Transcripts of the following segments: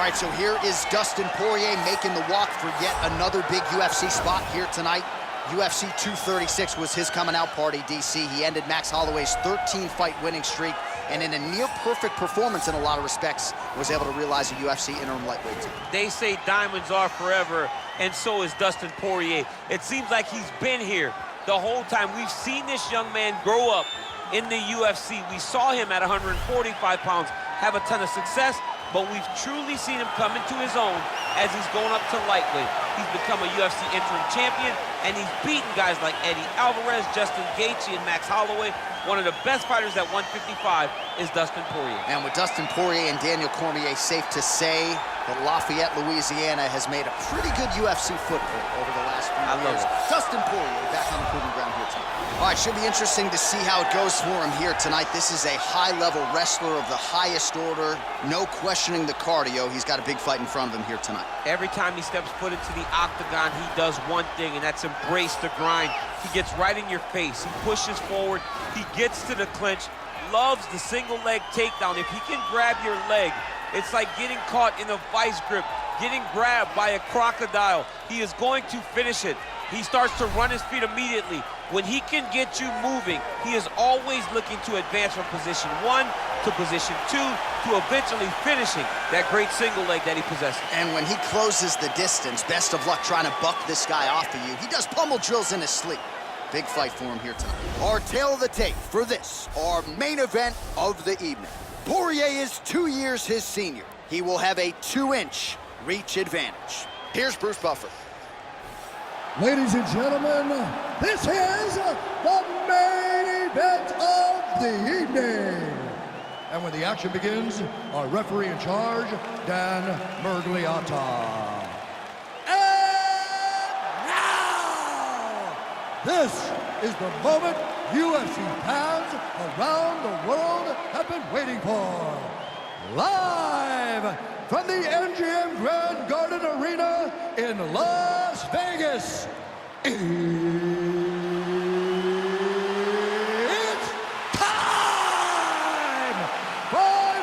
All right, so here is Dustin Poirier making the walk for yet another big UFC spot here tonight. UFC 236 was his coming out party, DC. He ended Max Holloway's 13-fight winning streak, and in a near-perfect performance in a lot of respects, was able to realize a UFC interim lightweight title. They say diamonds are forever, and so is Dustin Poirier. It seems like he's been here the whole time. We've seen this young man grow up in the UFC. We saw him at 145 pounds have a ton of success, but we've truly seen him come into his own as he's going up to lightweight. He's become a UFC interim champion, and he's beaten guys like Eddie Alvarez, Justin Gaethje, and Max Holloway. One of the best fighters at 155 is Dustin Poirier. And with Dustin Poirier and Daniel Cormier, safe to say that Lafayette, Louisiana has made a pretty good UFC footprint over the last few years. Dustin Poirier back on the proving ground here tonight. All right, should be interesting to see how it goes for him here tonight. This is a high-level wrestler of the highest order. No questioning the cardio. He's got a big fight in front of him here tonight. Every time he steps foot into the octagon, he does one thing, and that's embrace the grind. He gets right in your face. He pushes forward. He gets to the clinch. Loves the single leg takedown. If he can grab your leg, it's like getting caught in a vice grip, getting grabbed by a crocodile. He is going to finish it. He starts to run his feet immediately. When he can get you moving, he is always looking to advance from position 1 to position 2 to eventually finishing that great single leg that he possesses. And when he closes the distance, best of luck trying to buck this guy off of you. He does pummel drills in his sleep. Big fight for him here tonight. Our tail of the tape for this, our main event of the evening. Poirier is 2 years his senior. He will have a 2-inch reach advantage. Here's Bruce Buffer. Ladies and gentlemen, this is the main event of the evening. And when the action begins, our referee in charge, Dan Mergliata. And now, this is the moment UFC fans around the world have been waiting for. Live from the MGM Grand Garden Arena in Las Vegas, it's time! 5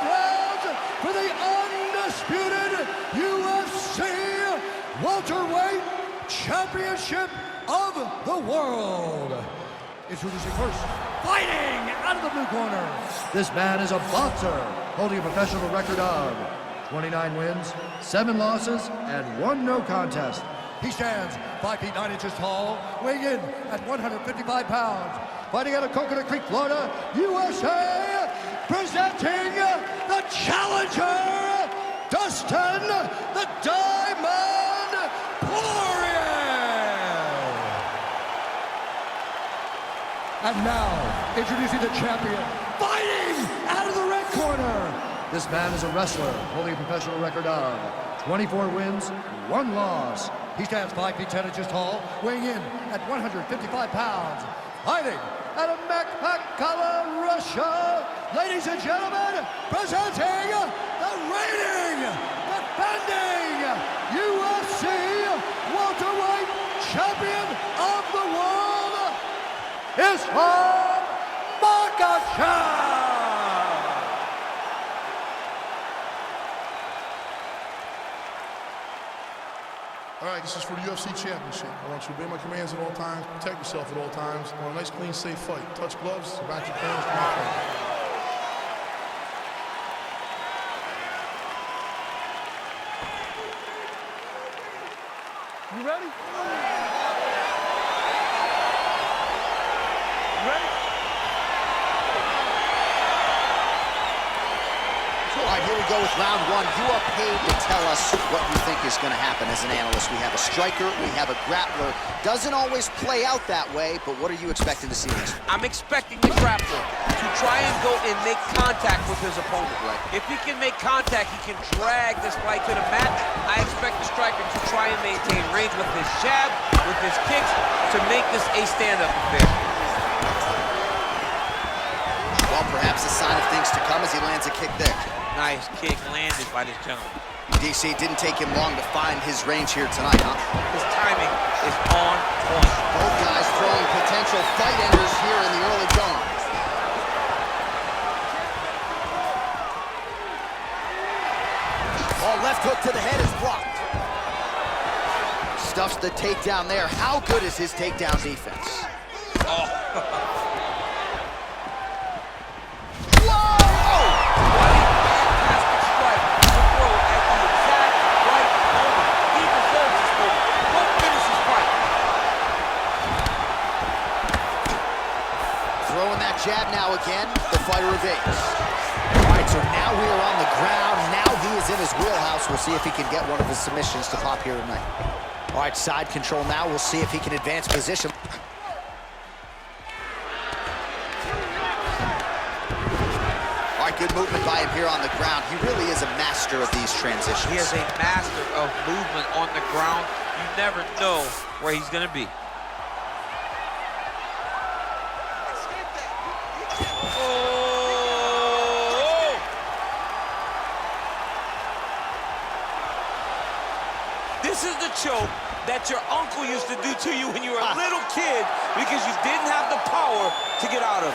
rounds for the undisputed UFC welterweight championship of the world. Introducing first, fighting out of the blue corner. This man is a boxer, holding a professional record of 29 wins, 7 losses, and 1 no contest. He stands 5 feet 9 inches tall, weighing in at 155 pounds. Fighting out of Coconut Creek, Florida, USA, presenting the challenger, Dustin the Diamond Poirier. And now, introducing the champion, fighting out of the red corner. This man is a wrestler, holding a professional record of 24 wins, 1 loss. He stands 5 feet 10 inches tall, weighing in at 155 pounds. Fighting out of Makhachev, Russia, ladies and gentlemen, presenting the reigning, defending UFC welterweight champion of the world, is from Makhachev. All right, this is for the UFC Championship. I want you to obey my commands at all times, protect yourself at all times. I want a nice, clean, safe fight. Touch gloves, back your corners, come out front. You ready? You ready? All right, here we go with round 1. You are paid to tell us what you think is going to happen as an analyst. We have a striker, we have a grappler. Doesn't always play out that way, but what are you expecting to see in this? I'm expecting the grappler to try and go and make contact with his opponent. Right. If he can make contact, he can drag this fight to the mat. I expect the striker to try and maintain range with his jab, with his kicks, to make this a stand-up affair. Well, perhaps a sign of things to come as he lands a kick there. Nice kick landed by this gentleman. DC, it didn't take him long to find his range here tonight, huh? His timing is on point. Both guys throwing potential fight enders here in the early going. Oh, left Left hook to the head is blocked. Stuffs the takedown there. How good is his takedown defense? Oh. Jab now again, the fighter evades. All right, so now we are on the ground. Now he is in his wheelhouse. We'll see if he can get one of his submissions to pop here tonight. All right, side control now. We'll see if he can advance position. All right, good movement by him here on the ground. He really is a master of these transitions. He is a master of movement on the ground. You never know where he's going to be. This is the choke that your uncle used to do to you when you were a little kid because you didn't have the power to get out of.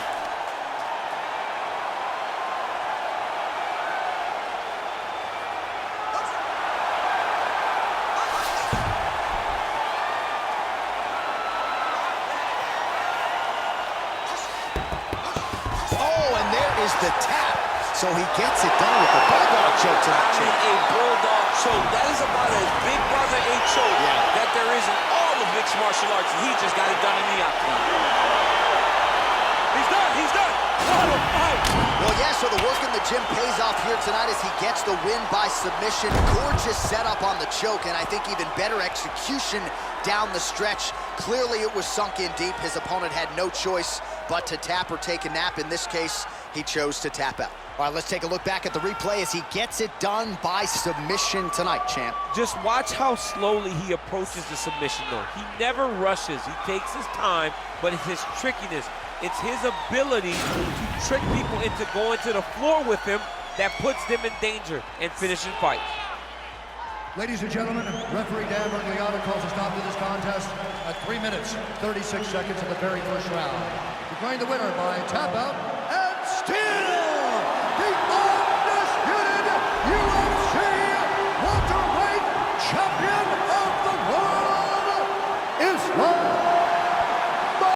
Oh, and there is the tap. So he gets it done with the bulldog choke to that choke. A bulldog choke. That is about as big brother a choke that there is in all of mixed martial arts. And he just got it done in the octagon. He's done. He's done. What a fight. Well, yeah, so the work in the gym pays off here tonight as he gets the win by submission. Gorgeous setup on the choke, and I think even better execution down the stretch. Clearly it was sunk in deep. His opponent had no choice but to tap or take a nap. In this case, he chose to tap out. All right, let's take a look back at the replay as he gets it done by submission tonight, champ. Just watch how slowly he approaches the submission, though. He never rushes. He takes his time, but it's his trickiness. It's his ability to trick people into going to the floor with him that puts them in danger and finishing fights. Ladies and gentlemen, referee Dan Bergliano calls a stop to this contest at 3 minutes, 36 seconds of the very first round. Declaring the winner by tap out,